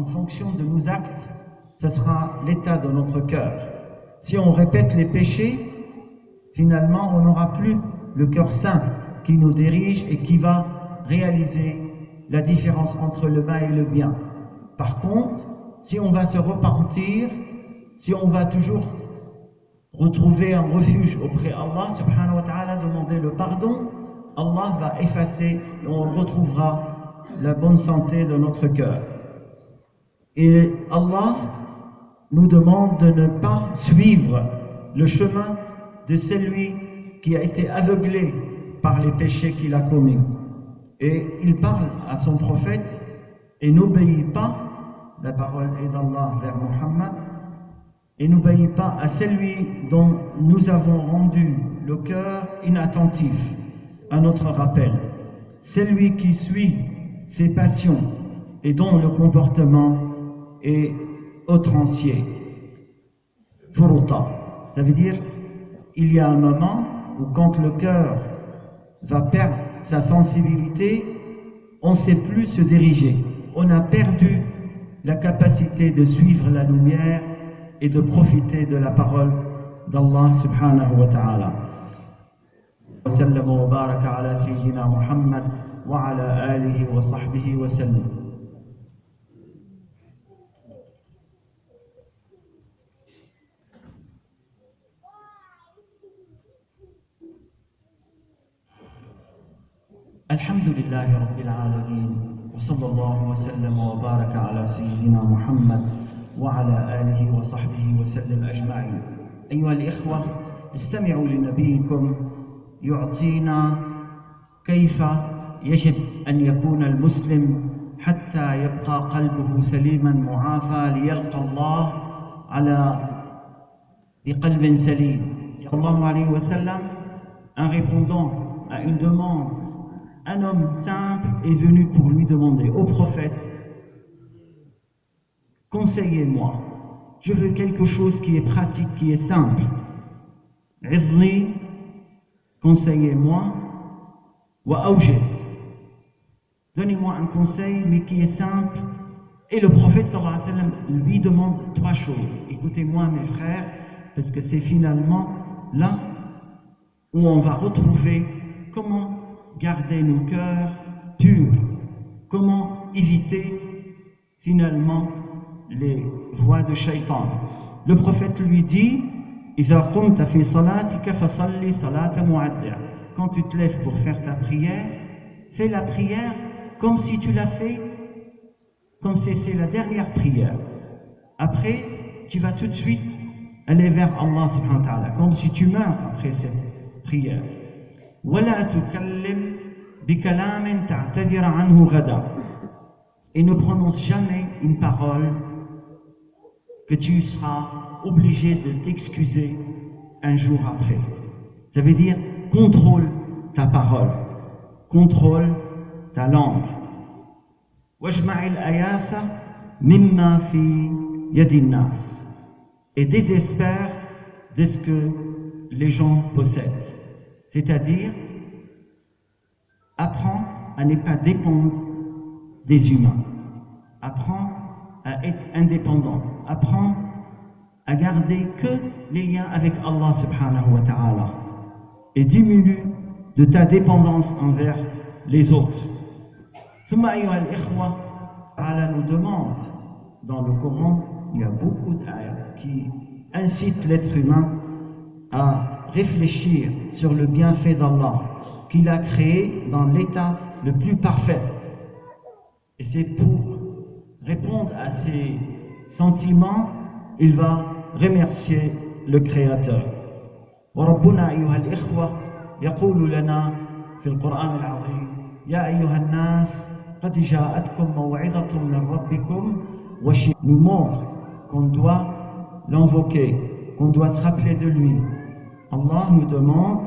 en fonction de nos actes, ce sera l'état de notre cœur. Si on répète les péchés, finalement, on n'aura plus le cœur saint qui nous dirige et qui va réaliser la différence entre le mal et le bien. Par contre, si on va se repentir, si on va toujours retrouver un refuge auprès d'Allah, subhanahu wa ta'ala, demander le pardon, Allah va effacer et on retrouvera la bonne santé de notre cœur. Et Allah nous demande de ne pas suivre le chemin de celui qui a été aveuglé par les péchés qu'il a commis. Et il parle à son prophète et n'obéit pas, la parole est d'Allah vers Muhammad, et n'obéit pas à celui dont nous avons rendu le cœur inattentif à notre rappel, celui qui suit ses passions et dont le comportement est outrancier. Furuta, ça veut dire il y a un moment où quand le cœur va perdre sa sensibilité, on ne sait plus se diriger. On a perdu la capacité de suivre la lumière et de profiter de la parole d'Allah subhanahu wa ta'ala. Wa sallam wa baraka ala sayyidina Muhammad wa ala alihi wa sahbihi wa sallam. الحمد لله رب العالمين وصلى الله وسلم وبارك على سيدنا محمد وعلى آله وصحبه وسلم أجمعين. أيها الإخوة، استمعوا لنبيكم يعطينا كيف يجب أن يكون المسلم حتى يبقى قلبه سليما معافى ليلقى الله بقلب سليم. صلى الله عليه وسلم, en répondant à une demande, un homme simple est venu pour lui demander au prophète: conseillez-moi, je veux quelque chose qui est pratique, qui est simple. Izni, conseillez-moi, wa awjiz, donnez-moi un conseil mais qui est simple. Et le prophète sallallahu alayhi wa sallam lui demande trois choses. Écoutez-moi mes frères, parce que c'est finalement là où on va retrouver comment garder nos cœurs purs, comment éviter finalement les voies de Shaitan. Le prophète lui dit: quand tu te lèves pour faire ta prière, fais la prière comme si tu l'as fait, comme si c'est la dernière prière. Après, tu vas tout de suite aller vers Allah subhanahu wa ta'ala, comme si tu meurs après cette prière. Et ne prononce jamais une parole que tu seras obligé de t'excuser un jour après. Ça veut dire, contrôle ta parole, contrôle ta langue. Et désespère de ce que les gens possèdent. C'est-à-dire, apprends à ne pas dépendre des humains. Apprends à être indépendant. Apprends à garder que les liens avec Allah subhanahu wa ta'ala. Et diminue de ta dépendance envers les autres. Allah nous demande dans le Coran, il y a beaucoup d'ayats qui incitent l'être humain à réfléchir sur le bienfait d'Allah qu'il a créé dans l'état le plus parfait. Et c'est pour répondre à ces sentiments, il va remercier le Créateur. وربنا أيها الإخوة يقول لنا في القرآن العظيم: يا أيها الناس قد جاءتكم موعظة من ربكم وشفاء. Nous montre qu'on doit l'invoquer, qu'on doit se rappeler de lui. Allah nous demande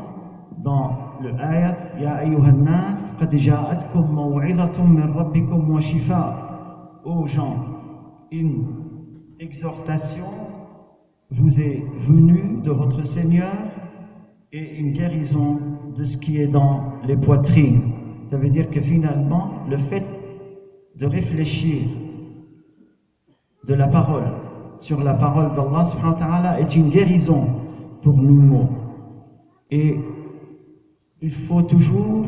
dans le ayat: Ya ayyuhan nas qad ja'atkum maw'izatun min rabbikum wa shifa. Ô gens, une exhortation vous est venue de votre Seigneur et une guérison de ce qui est dans les poitrines. Ça veut dire que finalement, le fait de réfléchir de la parole sur la parole d'Allah subhanahu wa ta'ala est une guérison pour nous. Et il faut toujours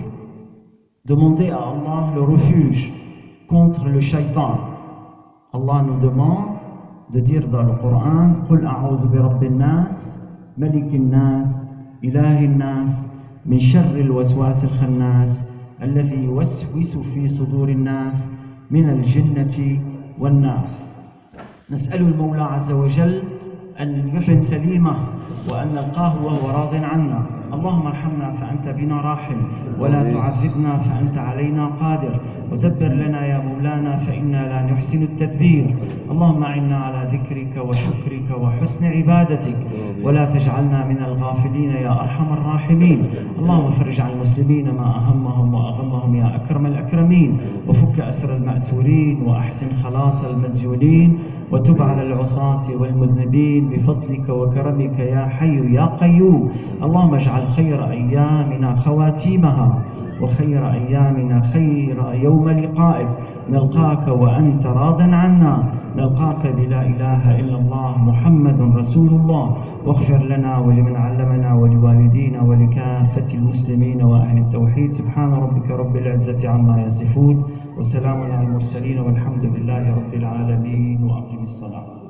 demander à Allah le refuge contre le shaitan. Allah nous demande de dire dans le Coran: قُلْ أَعُوذُ بِرَبِّ النَّاسِ مَلِكِ النَّاسِ إِلَهِ النَّاسِ مِنْ شَرِّ الْوَسْوَاسِ الْخَنَّاسِ الَّذِي يُوَسْوِسُ فِي صُدُورِ النَّاسِ من الجنة والناس. نسأل المولى عز وجل أن يحسن سليمه وأن نلقاه وهو راض عنا. اللهم ارحمنا فأنت بنا راحم، ولا تعذبنا فأنت علينا قادر، ودبر لنا يا مولانا فإنا لا نحسن التدبير. اللهم أعنا على ذكرك وشكرك وحسن عبادتك، ولا تجعلنا من الغافلين يا أرحم الراحمين. اللهم فرج عن المسلمين ما أهمهم وأغمهم يا أكرم الأكرمين، وفك أسر المأسورين، وأحسن خلاص المسجونين، وتب على العصاة والمذنبين بفضلك وكرمك يا حي يا قيوم. اللهم اجعل خير أيامنا خواتيمها، وخير أيامنا خير يوم لقائك، نلقاك وأنت راض عنا، نلقاك بلا إله إلا الله محمد رسول الله. واغفر لنا ولمن علمنا ولوالدينا ولكافة المسلمين وأهل التوحيد. سبحان ربك رب العزة عما يصفون، وسلام على المرسلين، والحمد لله رب العالمين، وأقم الصلاة.